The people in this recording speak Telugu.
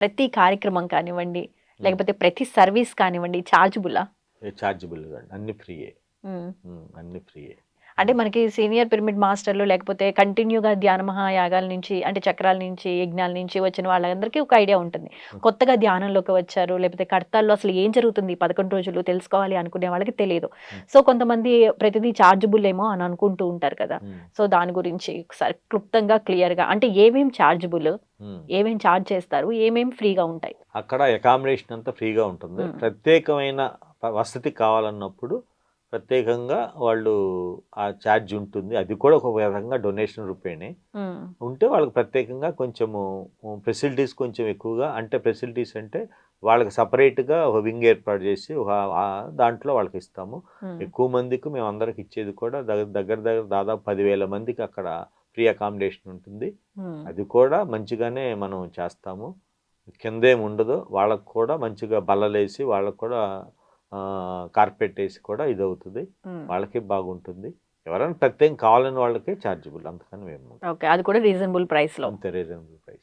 ప్రతి కార్యక్రమం కానివ్వండి, లేకపోతే ప్రతి సర్వీస్ కానివ్వండి చార్జబులా? చార్జబుల్ అన్ని ఫ్రీయే. అన్ని ఫ్రీయే. అంటే మనకి సీనియర్ పిరమిడ్ మాస్టర్లు లేకపోతే కంటిన్యూగా ధ్యాన మహాయాగాల నుంచి అంటే చక్రాల నుంచి, యజ్ఞాల నుంచి వచ్చిన వాళ్ళందరికీ ఒక ఐడియా ఉంటుంది. కొత్తగా ధ్యానంలోకి వచ్చారు, లేకపోతే కడతాల్లో అసలు ఏం జరుగుతుంది 11 రోజులు తెలుసుకోవాలి అనుకునే వాళ్ళకి తెలియదు. సో కొంతమంది ప్రతిదీ చార్జబుల్ ఏమో అని అనుకుంటూ ఉంటారు కదా! సో దాని గురించి ఒకసారి క్లుప్తంగా క్లియర్‌గా అంటే ఏమేం చార్జబుల్, ఏమేం చార్జ్ చేస్తారు, ఏమేం ఫ్రీగా ఉంటాయి? అక్కడ అకామిడేషన్ అంతా ఫ్రీగా ఉంటుంది. ప్రత్యేకమైన వసతి కావాలన్నప్పుడు ప్రత్యేకంగా వాళ్ళు ఆ ఛార్జ్ ఉంటుంది. అది కూడా ఒక విధంగా డొనేషన్ రూపేనే ఉంటే వాళ్ళకి ప్రత్యేకంగా కొంచెము ఫెసిలిటీస్ కొంచెం ఎక్కువగా, అంటే ఫెసిలిటీస్ అంటే వాళ్ళకి సపరేట్గా ఒక వింగ్ ఏర్పాటు చేసి ఒక దాంట్లో వాళ్ళకి ఇస్తాము. ఎక్కువ మందికి మేము అందరికి ఇచ్చేది కూడా దగ్గర దాదాపు 10,000 మందికి అక్కడ ఫ్రీ అకామిడేషన్ ఉంటుంది. అది కూడా మంచిగానే మనం చేస్తాము. కిందేం ఉండదు. వాళ్ళకు కూడా మంచిగా బల్లలేసి వాళ్ళకు కూడా కార్పెట్ వేసి కూడా ఇదవుతుంది. వాళ్ళకి బాగుంటుంది. ఎవరైనా ప్రత్యేకం కావాలని వాళ్ళకే చార్జబుల్, అంతకని మేము ఓకే. అది కూడా రీజనబుల్ ప్రైస్‌లో. అంతే రీజనబుల్.